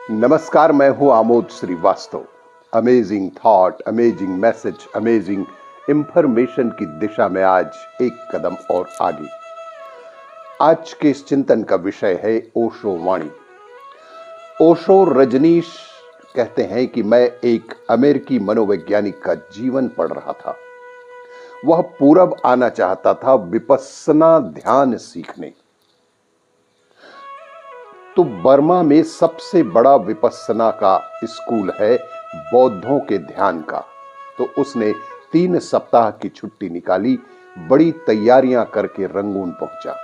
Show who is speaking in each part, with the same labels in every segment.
Speaker 1: नमस्कार, मैं हूं Amod Srivastava. Amazing thought, amazing message, amazing information की दिशा में आज एक कदम और आगे। आज के इस चिंतन का विषय है ओशो वाणी। ओशो रजनीश कहते हैं कि मैं एक अमेरिकी मनोवैज्ञानिक का जीवन पढ़ रहा था। वह पूरब आना चाहता था विपस्सना ध्यान सीखने। तो बर्मा में सबसे बड़ा विपस्सना का स्कूल है बौद्धों के ध्यान का। तो उसने 3 सप्ताह की छुट्टी निकाली, बड़ी तैयारियां करके रंगून पहुंचा।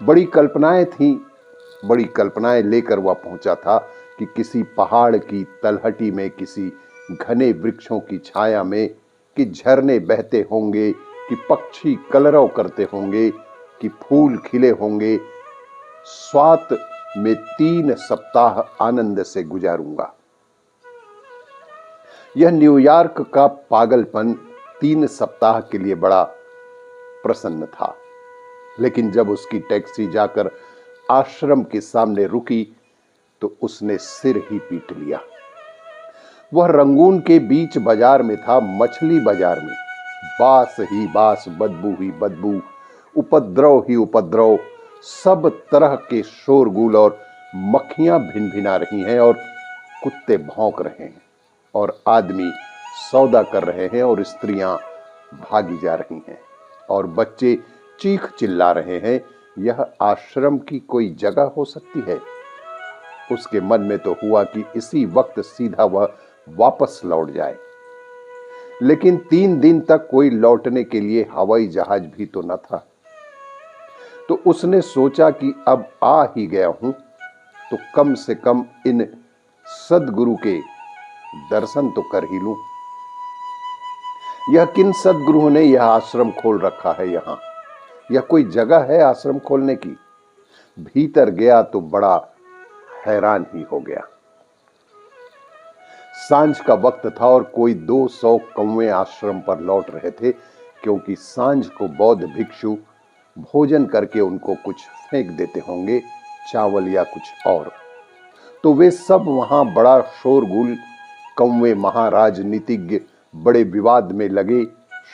Speaker 1: बड़ी कल्पनाएं थीं, बड़ी कल्पनाएं लेकर वह पहुंचा था कि किसी पहाड़ की तलहटी में, किसी घने वृक्षों की छाया में, कि झरने बहते होंगे, कि पक्षी कलरव करते होंगे, कि फूल खिले होंगे। स्वात में 3 सप्ताह आनंद से गुजारूंगा। यह न्यूयॉर्क का पागलपन 3 सप्ताह के लिए बड़ा प्रसन्न था, लेकिन जब उसकी टैक्सी जाकर आश्रम के सामने रुकी तो उसने सिर ही पीट लिया। वह रंगून के बीच बाजार में था, मछली बाजार में। बास ही बास, बदबू ही बदबू, उपद्रव ही उपद्रव, सब तरह के शोरगुल, और मक्खियां भिनभिना रही हैं, और कुत्ते भौंक रहे हैं, और आदमी सौदा कर रहे हैं, और स्त्रियां भागी जा रही हैं, और बच्चे चीख चिल्ला रहे हैं। यह आश्रम की कोई जगह हो सकती है? उसके मन में तो हुआ कि इसी वक्त सीधा वह वापस लौट जाए, लेकिन 3 दिन तक कोई लौटने के लिए हवाई जहाज भी तो न था। तो उसने सोचा कि अब आ ही गया हूं तो कम से कम इन सद्गुरु के दर्शन तो कर ही लूं। यह किन सद्गुरुओं ने यह आश्रम खोल रखा है? यहां यह कोई जगह है आश्रम खोलने की? भीतर गया तो बड़ा हैरान ही हो गया। सांझ का वक्त था और कोई 200 कौवे आश्रम पर लौट रहे थे, क्योंकि सांझ को बौद्ध भिक्षु भोजन करके उनको कुछ फेंक देते होंगे, चावल या कुछ और। तो वे सब वहां बड़ा शोरगुल, कौवे महाराजनीतिज्ञ बड़े विवाद में लगे,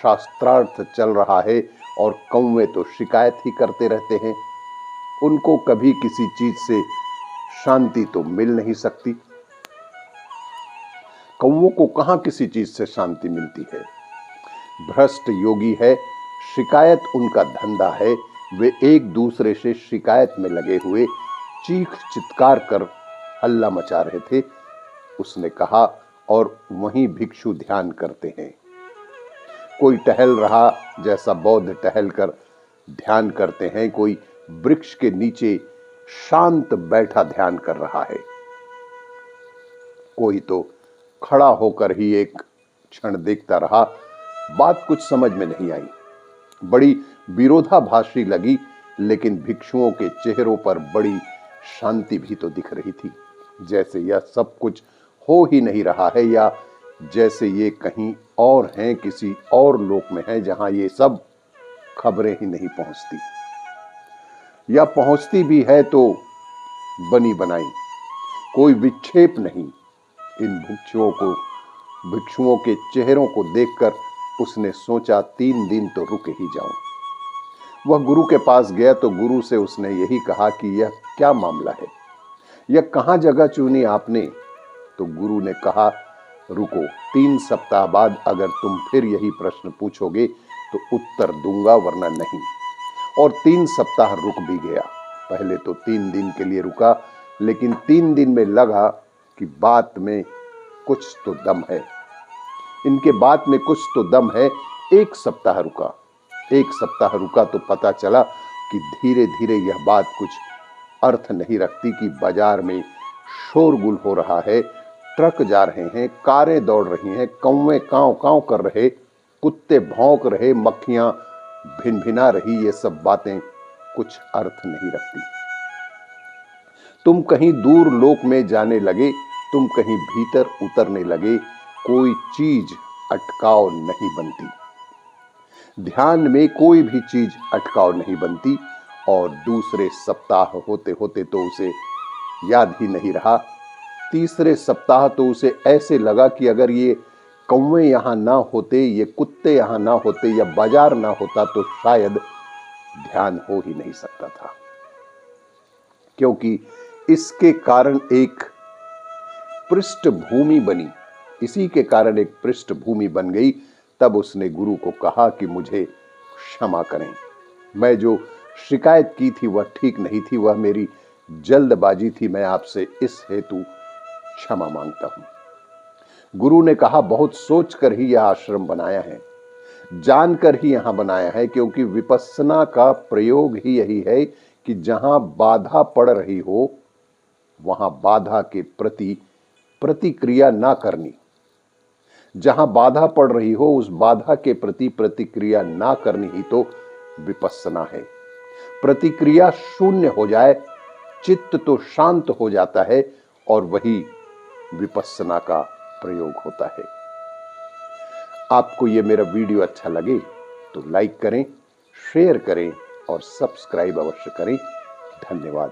Speaker 1: शास्त्रार्थ चल रहा है, और कौवे तो शिकायत ही करते रहते हैं। उनको कभी किसी चीज से शांति तो मिल नहीं सकती। कौवों को कहां किसी चीज से शांति मिलती है? भ्रष्ट योगी है, शिकायत उनका धंधा है। वे एक दूसरे से शिकायत में लगे हुए चीख चित्कार कर हल्ला मचा रहे थे, उसने कहा, और वहीं भिक्षु ध्यान करते हैं। कोई टहल रहा जैसा बौद्ध टहल कर ध्यान करते हैं, कोई वृक्ष के नीचे शांत बैठा ध्यान कर रहा है, कोई तो खड़ा होकर ही एक क्षण देखता रहा। बात कुछ समझ में नहीं आई, बड़ी विरोधाभासी लगी, लेकिन भिक्षुओं के चेहरों पर बड़ी शांति भी तो दिख रही थी, जैसे यह सब कुछ हो ही नहीं रहा है, या जैसे ये कहीं और हैं, किसी और लोक में हैं जहां ये सब खबरें ही नहीं पहुंचती, या पहुंचती भी है तो बनी बनाई, कोई विक्षेप नहीं। इन भिक्षुओं के चेहरों को देखकर उसने सोचा 3 दिन तो रुक ही जाऊं। वह गुरु के पास गया तो गुरु से उसने यही कहा कि यह क्या मामला है, यह कहां जगह चुनी आपने? तो गुरु ने कहा, रुको, 3 सप्ताह बाद अगर तुम फिर यही प्रश्न पूछोगे तो उत्तर दूंगा, वरना नहीं। और 3 सप्ताह रुक भी गया। पहले तो 3 दिन के लिए रुका, लेकिन 3 दिन में लगा कि बात में कुछ तो दम है, इनके बात में कुछ तो दम है। 1 सप्ताह रुका। 1 सप्ताह रुका तो पता चला कि धीरे धीरे यह बात कुछ अर्थ नहीं रखती, कि बाजार में शोरगुल हो रहा है, ट्रक जा रहे हैं, कारें दौड़ रही हैं, कौवे कांव कांव कर रहे, कुत्ते भौंक रहे, मक्खियां भिनभिना रही, ये सब बातें कुछ अर्थ नहीं रखती। तुम कहीं दूर लोक में जाने लगे, तुम कहीं भीतर उतरने लगे, कोई चीज अटकाव नहीं बनती। ध्यान में कोई भी चीज अटकाव नहीं बनती, और दूसरे सप्ताह होते होते तो उसे याद ही नहीं रहा तीसरे सप्ताह तो उसे ऐसे लगा कि अगर ये कौवे यहां ना होते, ये कुत्ते यहां ना होते, या बाजार ना होता तो शायद ध्यान हो ही नहीं सकता था, क्योंकि इसके कारण एक पृष्ठभूमि बनी, इसी के कारण एक पृष्ठभूमि बन गई। तब उसने गुरु को कहा कि मुझे क्षमा करें, मैं जो शिकायत की थी वह ठीक नहीं थी, वह मेरी जल्दबाजी थी, मैं आपसे इस हेतु क्षमा मांगता हूं। गुरु ने कहा, बहुत सोचकर ही यह आश्रम बनाया है, जानकर ही यहां बनाया है, क्योंकि विपस्सना का प्रयोग ही यही है कि जहां बाधा पड़ रही हो वहां बाधा के प्रति प्रतिक्रिया ना करनी, जहां बाधा पड़ रही हो उस बाधा के प्रति प्रतिक्रिया ना करनी ही तो विपस्सना है। प्रतिक्रिया शून्य हो जाए, चित्त तो शांत हो जाता है, और वही विपस्सना का प्रयोग होता है। आपको यह मेरा वीडियो अच्छा लगे तो लाइक करें, शेयर करें और सब्सक्राइब अवश्य करें। धन्यवाद।